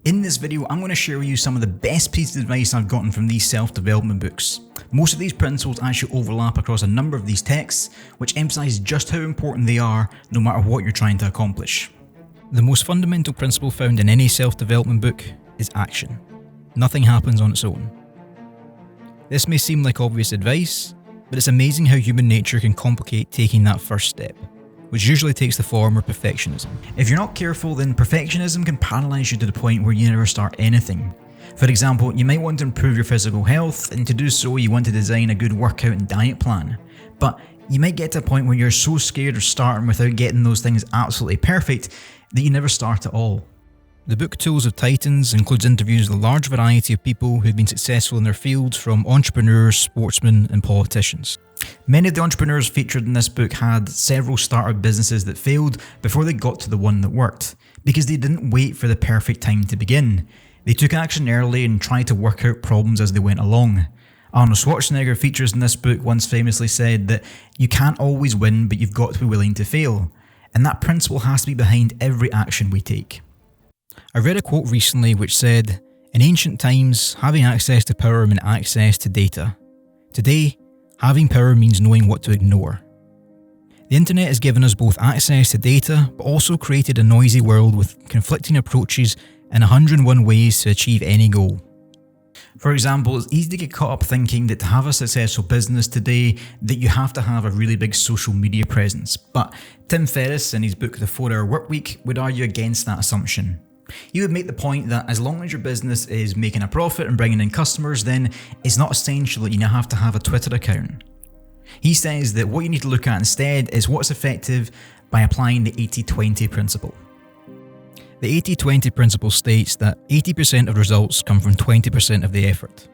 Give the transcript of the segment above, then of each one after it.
In this video, I'm going to share with you some of the best pieces of advice I've gotten from these self-development books. Most of these principles actually overlap across a number of these texts, which emphasize just how important they are no matter what you're trying to accomplish. The most fundamental principle found in any self-development book is action. Nothing happens on its own. This may seem like obvious advice, but it's amazing how human nature can complicate taking that first step, which usually takes the form of perfectionism. If you're not careful, then perfectionism can paralyze you to the point where you never start anything. For example, you might want to improve your physical health, and to do so you want to design a good workout and diet plan. But you might get to a point where you're so scared of starting without getting those things absolutely perfect that you never start at all. The book Tools of Titans includes interviews with a large variety of people who've been successful in their fields, from entrepreneurs, sportsmen and politicians. Many of the entrepreneurs featured in this book had several startup businesses that failed before they got to the one that worked, because they didn't wait for the perfect time to begin. They took action early and tried to work out problems as they went along. Arnold Schwarzenegger features in this book once famously said that you can't always win, but you've got to be willing to fail. And that principle has to be behind every action we take. I read a quote recently which said, "In ancient times, having access to power meant access to data. Today, having power means knowing what to ignore." The internet has given us both access to data, but also created a noisy world with conflicting approaches and 101 ways to achieve any goal. For example, it's easy to get caught up thinking that to have a successful business today, that you have to have a really big social media presence. But Tim Ferris, in his book The 4-Hour Workweek, would argue against that assumption. He would make the point that as long as your business is making a profit and bringing in customers, then it's not essential that you now have to have a Twitter account. He says that what you need to look at instead is what's effective by applying the 80-20 principle. The 80-20 principle states that 80% of results come from 20% of the effort.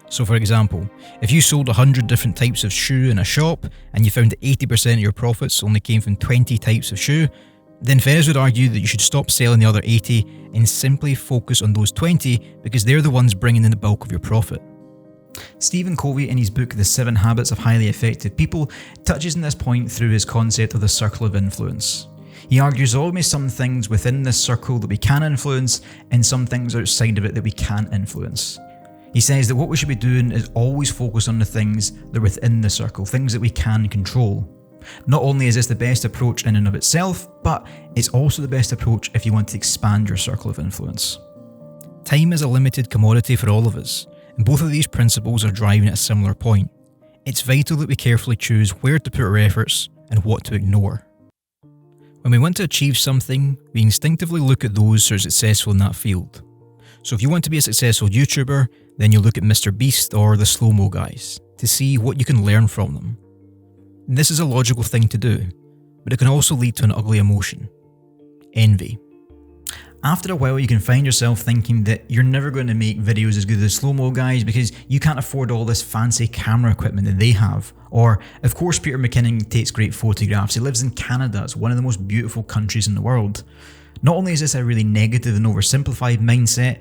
So for example, if you sold 100 different types of shoe in a shop and you found that 80% of your profits only came from 20 types of shoe, then Ferris would argue that you should stop selling the other 80 and simply focus on those 20 because they're the ones bringing in the bulk of your profit. Stephen Covey, in his book The 7 Habits of Highly Effective People, touches on this point through his concept of the circle of influence. He argues there are always some things within this circle that we can influence and some things outside of it that we can't influence. He says that what we should be doing is always focus on the things that are within the circle, things that we can control. Not only is this the best approach in and of itself, but it's also the best approach if you want to expand your circle of influence. Time is a limited commodity for all of us, and both of these principles are driving at a similar point. It's vital that we carefully choose where to put our efforts and what to ignore. When we want to achieve something, we instinctively look at those who are successful in that field. So if you want to be a successful YouTuber, then you look at Mr. Beast or the slow-mo guys to see what you can learn from them. This is a logical thing to do, but it can also lead to an ugly emotion: envy. After a while, you can find yourself thinking that you're never going to make videos as good as the slow-mo guys because you can't afford all this fancy camera equipment that they have. Or, of course, Peter McKinnon takes great photographs. He lives in Canada. It's one of the most beautiful countries in the world. Not only is this a really negative and oversimplified mindset,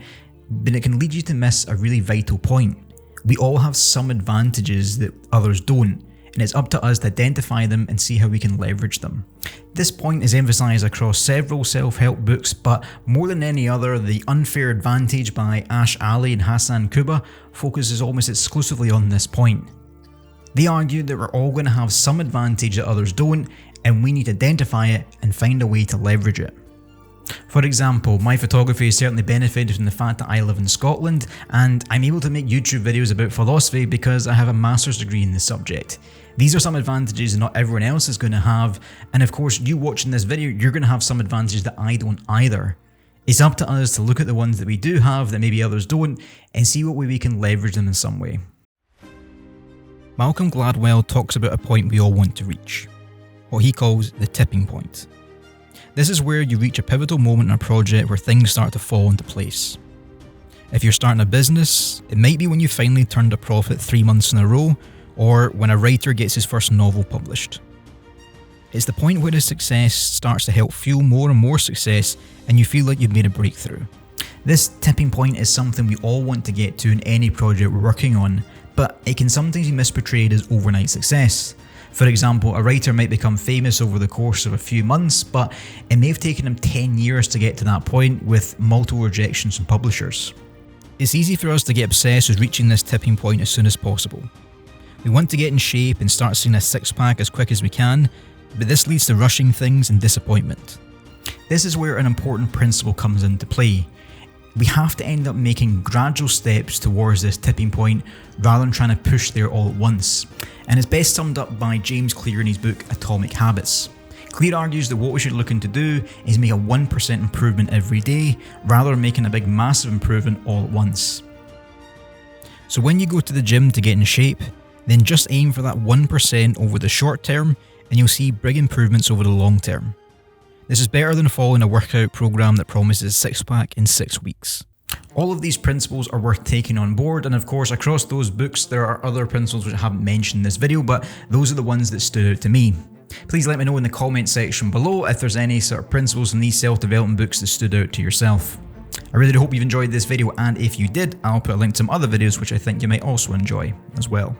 but it can lead you to miss a really vital point. We all have some advantages that others don't, and it's up to us to identify them and see how we can leverage them. This point is emphasised across several self-help books, but more than any other, The Unfair Advantage by Ash Ali and Hassan Kubba focuses almost exclusively on this point. They argue that we're all going to have some advantage that others don't, and we need to identify it and find a way to leverage it. For example, my photography has certainly benefited from the fact that I live in Scotland, and I'm able to make YouTube videos about philosophy because I have a master's degree in the subject. These are some advantages that not everyone else is going to have, and of course you watching this video, you're going to have some advantages that I don't either. It's up to us to look at the ones that we do have that maybe others don't, and see what way we can leverage them in some way. Malcolm Gladwell talks about a point we all want to reach, what he calls the tipping point. This is where you reach a pivotal moment in a project where things start to fall into place. If you're starting a business, it might be when you finally turned a profit 3 months in a row, or when a writer gets his first novel published. It's the point where his success starts to help fuel more and more success, and you feel like you've made a breakthrough. This tipping point is something we all want to get to in any project we're working on, but it can sometimes be misportrayed as overnight success. For example, a writer might become famous over the course of a few months, but it may have taken him 10 years to get to that point with multiple rejections from publishers. It's easy for us to get obsessed with reaching this tipping point as soon as possible. We want to get in shape and start seeing a six-pack as quick as we can, but this leads to rushing things and disappointment. This is where an important principle comes into play. We have to end up making gradual steps towards this tipping point rather than trying to push there all at once. And it's best summed up by James Clear in his book Atomic Habits. Clear argues that what we should be looking to do is make a 1% improvement every day rather than making a big massive improvement all at once. So when you go to the gym to get in shape, then just aim for that 1% over the short term and you'll see big improvements over the long term. This is better than following a workout program that promises a six-pack in 6 weeks. All of these principles are worth taking on board, and of course across those books there are other principles which I haven't mentioned in this video, but those are the ones that stood out to me. Please let me know in the comment section below if there's any sort of principles in these self-development books that stood out to yourself. I really hope you've enjoyed this video, and if you did, I'll put a link to some other videos which I think you might also enjoy as well.